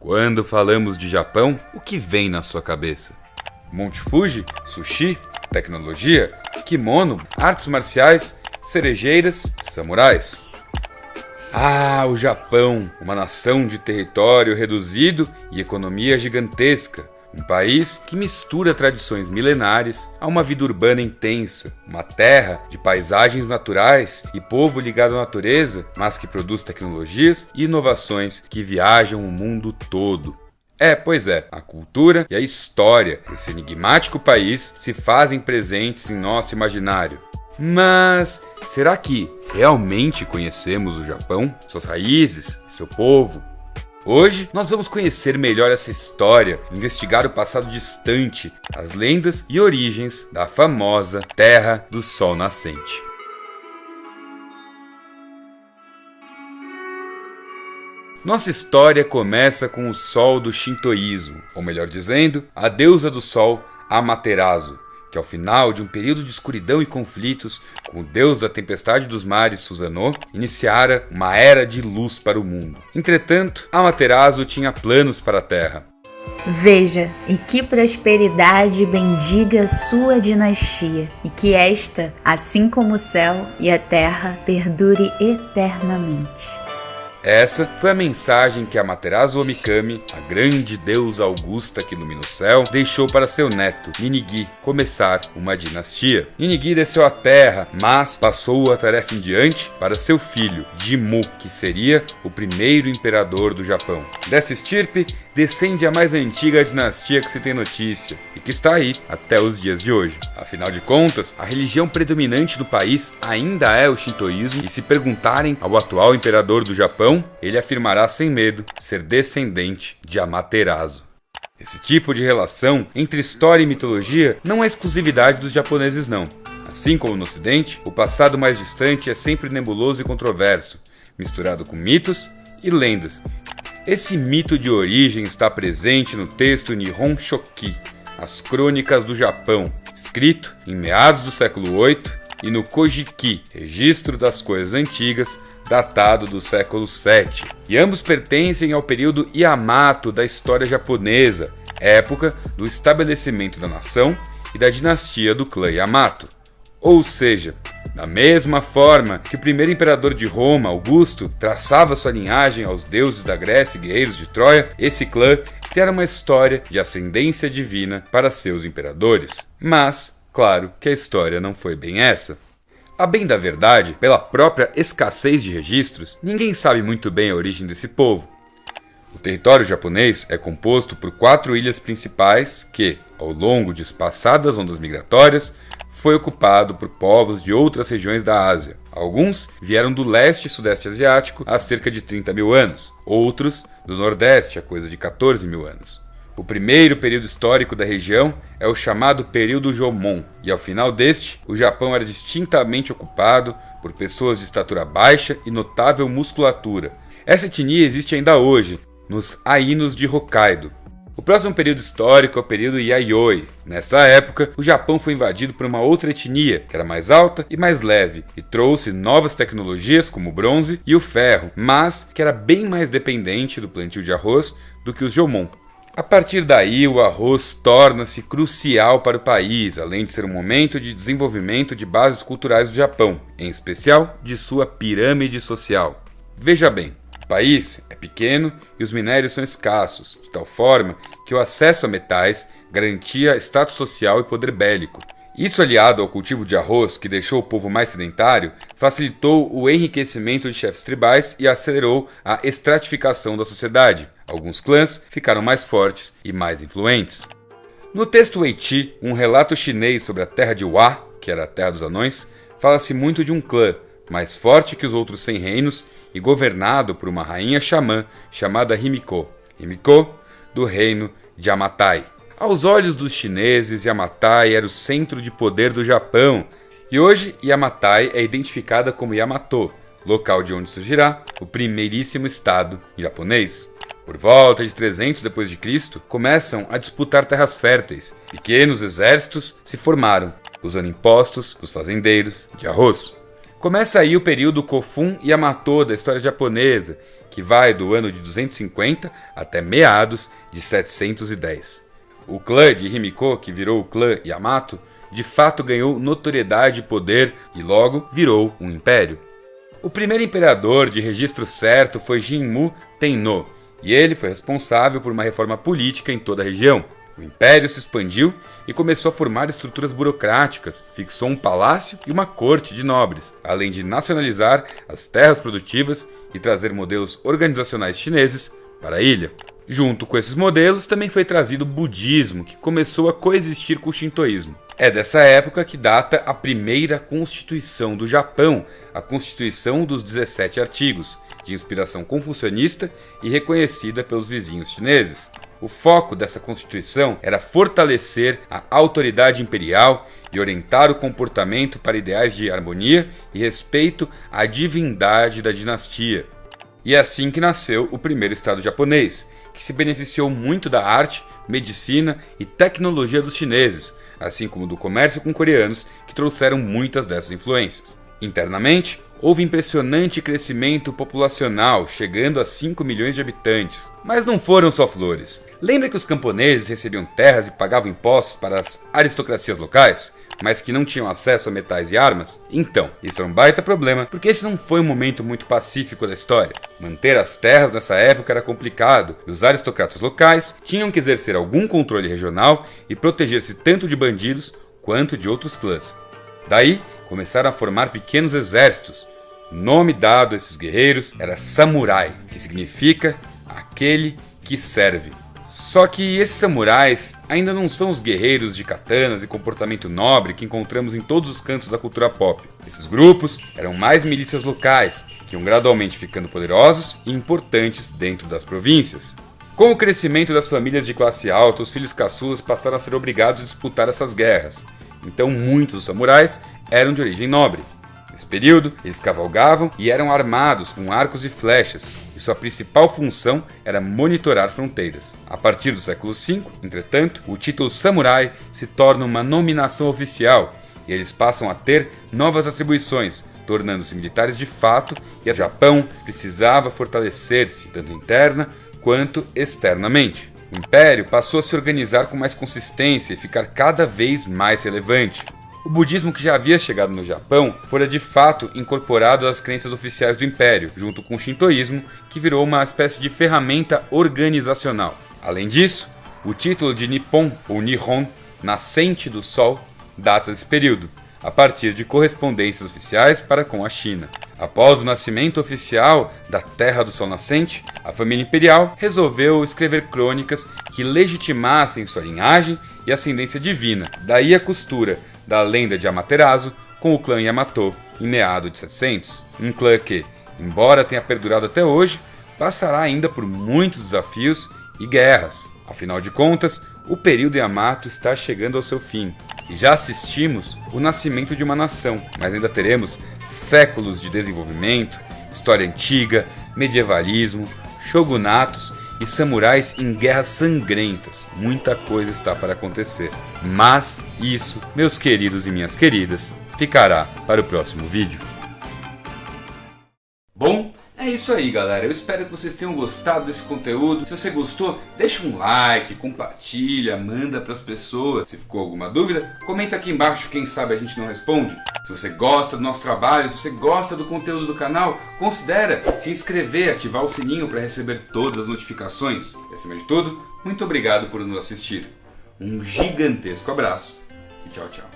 Quando falamos de Japão, o que vem na sua cabeça? Monte Fuji? Sushi? Tecnologia? Kimono? Artes marciais? Cerejeiras? Samurais? Ah, o Japão, uma nação de território reduzido e economia gigantesca. Um país que mistura tradições milenares a uma vida urbana intensa, uma terra de paisagens naturais e povo ligado à natureza, mas que produz tecnologias e inovações que viajam o mundo todo. Pois é, a cultura e a história desse enigmático país se fazem presentes em nosso imaginário. Mas será que realmente conhecemos o Japão, suas raízes, seu povo? Hoje nós vamos conhecer melhor essa história, investigar o passado distante, as lendas e origens da famosa Terra do Sol Nascente. Nossa história começa com o sol do shintoísmo, ou melhor dizendo, a deusa do sol Amaterasu, que ao final de um período de escuridão e conflitos com o deus da tempestade dos mares, Susanoo, iniciara uma era de luz para o mundo. Entretanto, Amaterasu tinha planos para a Terra. Veja, e que prosperidade bendiga sua dinastia, e que esta, assim como o céu e a terra, perdure eternamente. Essa foi a mensagem que Amaterasu Omikami, a grande deusa augusta que ilumina o céu, deixou para seu neto, Ninigi, começar uma dinastia. Ninigi desceu à terra, mas passou a tarefa em diante para seu filho, Jimmu, que seria o primeiro imperador do Japão. Dessa estirpe, descende a mais antiga dinastia que se tem notícia, e que está aí até os dias de hoje. Afinal de contas, a religião predominante do país ainda é o shintoísmo, e se perguntarem ao atual imperador do Japão, ele afirmará sem medo ser descendente de Amaterasu. Esse tipo de relação entre história e mitologia não é exclusividade dos japoneses não. Assim como no ocidente, o passado mais distante é sempre nebuloso e controverso, misturado com mitos e lendas. Esse mito de origem está presente no texto Nihon Shoki, as Crônicas do Japão, escrito em meados do século VIII, e no Kojiki, registro das coisas antigas, datado do século VII. E ambos pertencem ao período Yamato da história japonesa, época do estabelecimento da nação e da dinastia do clã Yamato. Ou seja, da mesma forma que o primeiro imperador de Roma, Augusto, traçava sua linhagem aos deuses da Grécia e guerreiros de Troia, esse clã terá uma história de ascendência divina para seus imperadores. Mas, claro que a história não foi bem essa. A bem da verdade, pela própria escassez de registros, ninguém sabe muito bem a origem desse povo. O território japonês é composto por 4 ilhas principais que, ao longo de espaçadas ondas migratórias, foi ocupado por povos de outras regiões da Ásia. Alguns vieram do leste e sudeste asiático há cerca de 30 mil anos, outros do nordeste há coisa de 14 mil anos. O primeiro período histórico da região é o chamado período Jomon, e ao final deste, o Japão era distintamente ocupado por pessoas de estatura baixa e notável musculatura. Essa etnia existe ainda hoje, nos Ainos de Hokkaido. O próximo período histórico é o período Yayoi. Nessa época, o Japão foi invadido por uma outra etnia, que era mais alta e mais leve, e trouxe novas tecnologias como o bronze e o ferro, mas que era bem mais dependente do plantio de arroz do que os Jomon. A partir daí, o arroz torna-se crucial para o país, além de ser um momento de desenvolvimento de bases culturais do Japão, em especial de sua pirâmide social. Veja bem, o país é pequeno e os minérios são escassos, de tal forma que o acesso a metais garantia status social e poder bélico. Isso, aliado ao cultivo de arroz, que deixou o povo mais sedentário, facilitou o enriquecimento de chefes tribais e acelerou a estratificação da sociedade. Alguns clãs ficaram mais fortes e mais influentes. No texto Weiqi, um relato chinês sobre a terra de Wa, que era a terra dos anões, fala-se muito de um clã, mais forte que os outros 100 reinos e governado por uma rainha xamã chamada Himiko. Himiko, do reino de Yamatai. Aos olhos dos chineses, Yamatai era o centro de poder do Japão, e hoje Yamatai é identificada como Yamato, local de onde surgirá o primeiríssimo estado japonês. Por volta de 300 d.C., começam a disputar terras férteis. Pequenos exércitos se formaram, usando impostos dos fazendeiros de arroz. Começa aí o período Kofun Yamato da história japonesa, que vai do ano de 250 até meados de 710. O clã de Himiko, que virou o clã Yamato, de fato ganhou notoriedade e poder e logo virou um império. O primeiro imperador de registro certo foi Jinmu Tenno, e ele foi responsável por uma reforma política em toda a região. O império se expandiu e começou a formar estruturas burocráticas, fixou um palácio e uma corte de nobres, além de nacionalizar as terras produtivas e trazer modelos organizacionais chineses para a ilha. Junto com esses modelos também foi trazido o budismo, que começou a coexistir com o shintoísmo. É dessa época que data a primeira Constituição do Japão, a Constituição dos 17 Artigos, de inspiração confucionista e reconhecida pelos vizinhos chineses. O foco dessa Constituição era fortalecer a autoridade imperial e orientar o comportamento para ideais de harmonia e respeito à divindade da dinastia. E é assim que nasceu o primeiro Estado japonês, que se beneficiou muito da arte, medicina e tecnologia dos chineses, assim como do comércio com coreanos, que trouxeram muitas dessas influências. Internamente, houve impressionante crescimento populacional, chegando a 5 milhões de habitantes. Mas não foram só flores. Lembra que os camponeses recebiam terras e pagavam impostos para as aristocracias locais, mas que não tinham acesso a metais e armas? Então, isso era um baita problema, porque esse não foi um momento muito pacífico da história. Manter as terras nessa época era complicado, e os aristocratas locais tinham que exercer algum controle regional e proteger-se tanto de bandidos quanto de outros clãs. Daí, começaram a formar pequenos exércitos. O nome dado a esses guerreiros era samurai, que significa aquele que serve. Só que esses samurais ainda não são os guerreiros de katanas e comportamento nobre que encontramos em todos os cantos da cultura pop. Esses grupos eram mais milícias locais, que iam gradualmente ficando poderosos e importantes dentro das províncias. Com o crescimento das famílias de classe alta, os filhos caçulas passaram a ser obrigados a disputar essas guerras. Então muitos dos samurais eram de origem nobre. Nesse período, eles cavalgavam e eram armados com arcos e flechas, e sua principal função era monitorar fronteiras. A partir do século V, entretanto, o título samurai se torna uma nominação oficial, e eles passam a ter novas atribuições, tornando-se militares de fato, e o Japão precisava fortalecer-se, tanto interna quanto externamente. O império passou a se organizar com mais consistência e ficar cada vez mais relevante. O budismo, que já havia chegado no Japão, fora de fato incorporado às crenças oficiais do império, junto com o shintoísmo, que virou uma espécie de ferramenta organizacional. Além disso, o título de Nippon, ou Nihon, nascente do sol, data desse período, a partir de correspondências oficiais para com a China. Após o nascimento oficial da Terra do Sol Nascente, a família imperial resolveu escrever crônicas que legitimassem sua linhagem e ascendência divina. Daí a costura da lenda de Amaterasu com o clã Yamato em meados de 700. Um clã que, embora tenha perdurado até hoje, passará ainda por muitos desafios e guerras. Afinal de contas, o período Yamato está chegando ao seu fim. E já assistimos o nascimento de uma nação, mas ainda teremos séculos de desenvolvimento, história antiga, medievalismo, shogunatos e samurais em guerras sangrentas. Muita coisa está para acontecer. Mas isso, meus queridos e minhas queridas, ficará para o próximo vídeo. Bom, é isso aí, galera. Eu espero que vocês tenham gostado desse conteúdo. Se você gostou, deixa um like, compartilha, manda para as pessoas. Se ficou alguma dúvida, comenta aqui embaixo, quem sabe a gente não responde. Se você gosta do nosso trabalho, se você gosta do conteúdo do canal, considera se inscrever, ativar o sininho para receber todas as notificações. E acima de tudo, muito obrigado por nos assistir. Um gigantesco abraço e tchau, tchau.